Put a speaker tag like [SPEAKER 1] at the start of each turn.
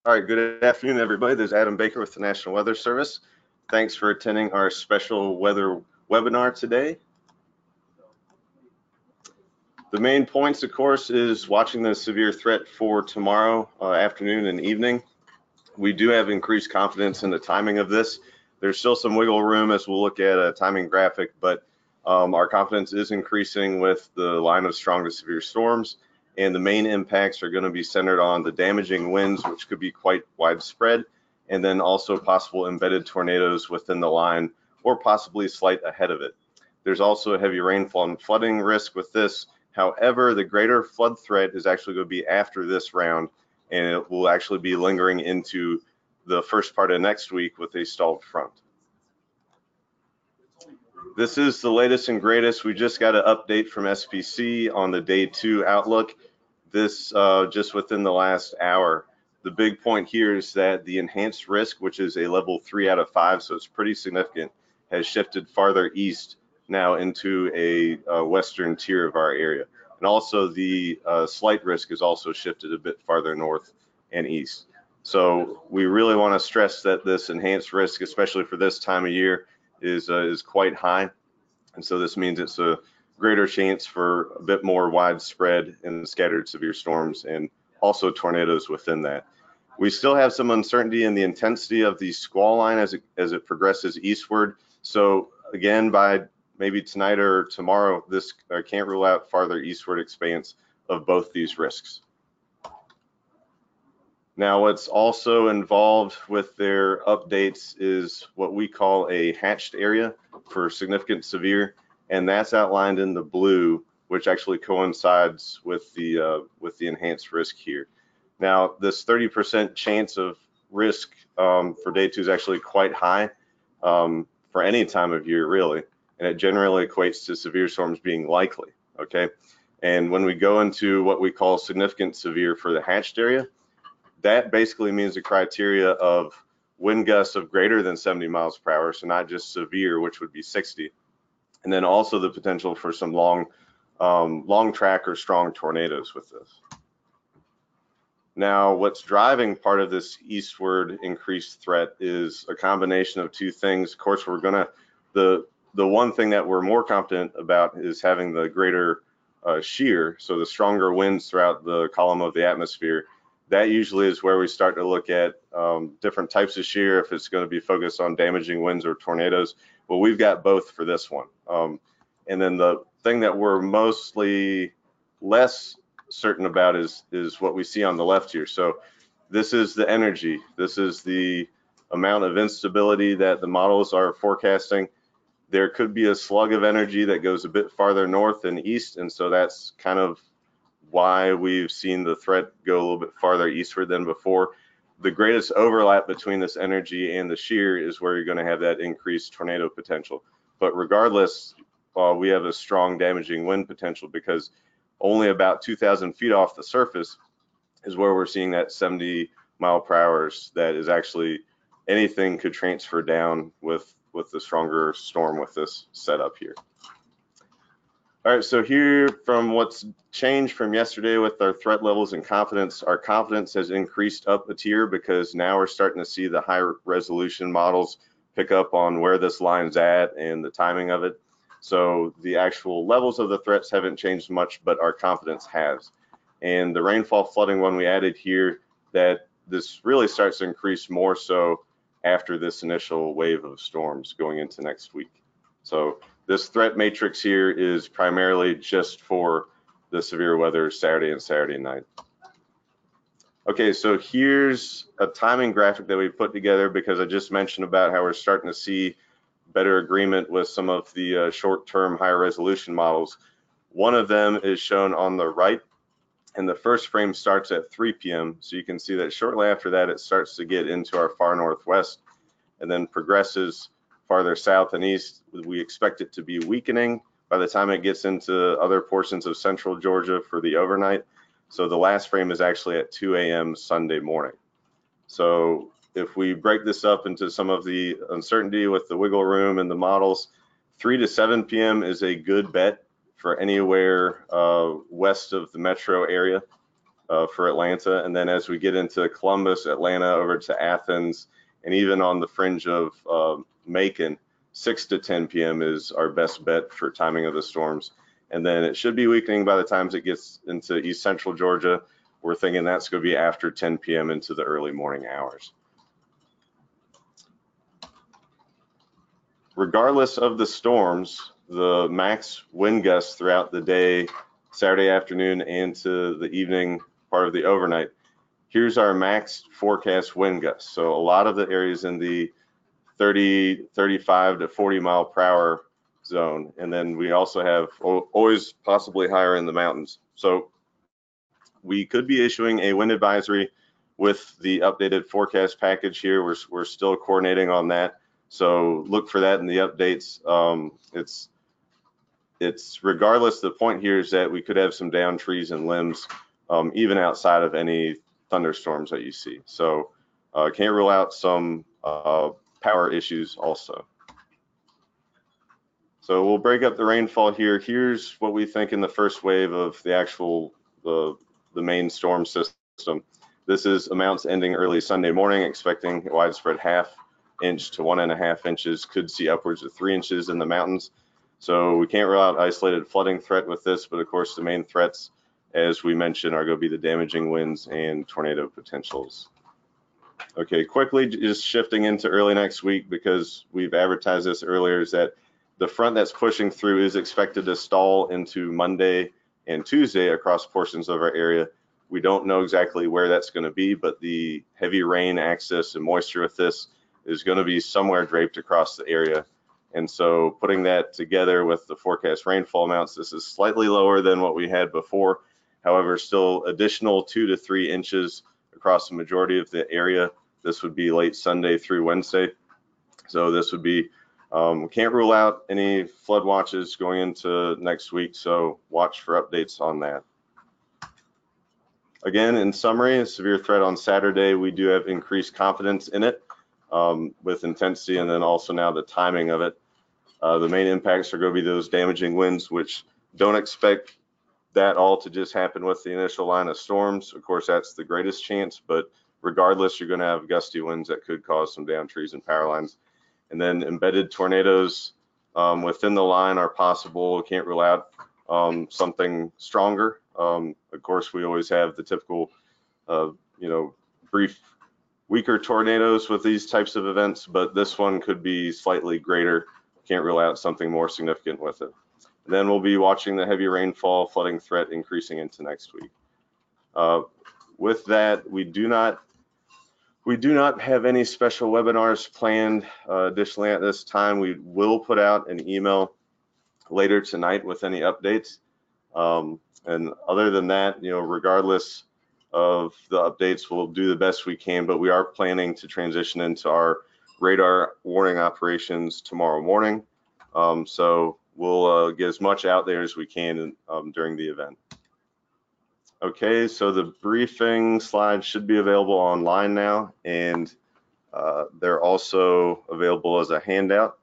[SPEAKER 1] All right, good afternoon, everybody. This is Adam Baker with the National Weather Service. Thanks for attending our special weather webinar today. The main points, of course, is watching the severe threat for tomorrow afternoon and evening. We do have increased confidence in the timing of this. There's still some wiggle room as we'll look at a timing graphic, but our confidence is increasing with the line of strong to severe storms, and the main impacts are going to be centered on the damaging winds, which could be quite widespread, and then also possible embedded tornadoes within the line or possibly slight ahead of it. There's also a heavy rainfall and flooding risk with this. However, the greater flood threat is actually going to be after this round, and it will actually be lingering into the first part of next week with a stalled front. This is the latest and greatest. We just got an update from SPC on the day 2 outlook. This just within the last hour. The big point here is that the enhanced risk, which is a level 3 out of 5, so it's pretty significant, has shifted farther east now into a western tier of our area. And also the slight risk is also shifted a bit farther north and east. So we really want to stress that this enhanced risk, especially for this time of year, is quite high. And so this means it's a greater chance for a bit more widespread and scattered severe storms and also tornadoes within that. We still have some uncertainty in the intensity of the squall line as it progresses eastward. So again, by maybe tonight or tomorrow, this can't rule out farther eastward expanse of both these risks. Now, what's also involved with their updates is what we call a hatched area for significant severe, and that's outlined in the blue, which actually coincides with the enhanced risk here. Now, this 30% chance of risk for day 2 is actually quite high for any time of year, really, and it generally equates to severe storms being likely, okay? And when we go into what we call significant severe for the hatched area, that basically means the criteria of wind gusts of greater than 70 miles per hour, so not just severe, which would be 60, and then also the potential for some long track or strong tornadoes with this. Now, what's driving part of this eastward increased threat is a combination of two things. Of course, we're gonna, the one thing that we're more confident about is having the greater shear, so the stronger winds throughout the column of the atmosphere. That usually is where we start to look at different types of shear, if it's going to be focused on damaging winds or tornadoes. Well, we've got both for this one. And then the thing that we're mostly less certain about is what we see on the left here. So this is the energy. This is the amount of instability that the models are forecasting. There could be a slug of energy that goes a bit farther north and east, and so that's kind of why we've seen the threat go a little bit farther eastward than before. The greatest overlap between this energy and the shear is where you're going to have that increased tornado potential. But regardless, we have a strong damaging wind potential because only about 2,000 feet off the surface is where we're seeing that 70 mile per hour that is actually anything could transfer down with the stronger storm with this setup here. All right, so here from what's changed from yesterday with our threat levels and confidence, our confidence has increased up a tier because now we're starting to see the high resolution models pick up on where this line's at and the timing of it. So the actual levels of the threats haven't changed much, but our confidence has. And the rainfall flooding one we added here, that this really starts to increase more so after this initial wave of storms going into next week. So this threat matrix here is primarily just for the severe weather Saturday and Saturday night. Okay, so here's a timing graphic that we put together because I just mentioned about how we're starting to see better agreement with some of the short-term higher resolution models. One of them is shown on the right, and the first frame starts at 3 p.m. So you can see that shortly after that, it starts to get into our far northwest and then progresses farther south and east. We expect it to be weakening by the time it gets into other portions of central Georgia for the overnight. So the last frame is actually at 2 a.m. Sunday morning. So if we break this up into some of the uncertainty with the wiggle room and the models, 3 to 7 p.m. is a good bet for anywhere west of the metro area. for Atlanta. And then as we get into Columbus, Atlanta, over to Athens, and even on the fringe of Macon, 6 to 10 p.m. is our best bet for timing of the storms. And then it should be weakening by the time it gets into East Central Georgia. We're thinking that's going to be after 10 p.m. into the early morning hours. Regardless of the storms, the max wind gusts throughout the day, Saturday afternoon and to the evening part of the overnight. Here's our max forecast wind gusts. So a lot of the areas in the 30, 35 to 40 mile per hour zone. And then we also have always possibly higher in the mountains. So we could be issuing a wind advisory with the updated forecast package here. We're still coordinating on that. So look for that in the updates. It's regardless, the point here is that we could have some downed trees and limbs, even outside of any thunderstorms that you see. So can't rule out some power issues also. So we'll break up the rainfall here. Here's what we think in the first wave of the actual, the main storm system. This is amounts ending early Sunday morning, expecting widespread 1/2 inch to 1.5 inches, could see upwards of 3 inches in the mountains. So we can't rule out isolated flooding threat with this, but of course the main threats, as we mentioned, are going to be the damaging winds and tornado potentials. Okay, quickly just shifting into early next week, because we've advertised this earlier, is that the front that's pushing through is expected to stall into Monday and Tuesday across portions of our area. We don't know exactly where that's going to be, but the heavy rain access and moisture with this is going to be somewhere draped across the area. And so putting that together with the forecast rainfall amounts, this is slightly lower than what we had before. However, still additional 2 to 3 inches across the majority of the area. This would be late Sunday through Wednesday. So this would be, can't rule out any flood watches going into next week. So watch for updates on that. Again, in summary, a severe threat on Saturday. We do have increased confidence in it with intensity, and then also now the timing of it. The main impacts are going to be those damaging winds, which don't expect that all to just happen with the initial line of storms. Of course, that's the greatest chance, but regardless, you're going to have gusty winds that could cause some downed trees and power lines. And then embedded tornadoes within the line are possible. Can't rule out something stronger. Of course, we always have the typical, brief, weaker tornadoes with these types of events, but this one could be slightly greater. Can't rule out something more significant with it. And then we'll be watching the heavy rainfall flooding threat increasing into next week. With that, we do not have any special webinars planned additionally at this time. We will put out an email later tonight with any updates. And other than that, regardless of the updates, we'll do the best we can, but we are planning to transition into our radar warning operations tomorrow morning. So we'll get as much out there as we can during the event. Okay, so the briefing slides should be available online now, and they're also available as a handout.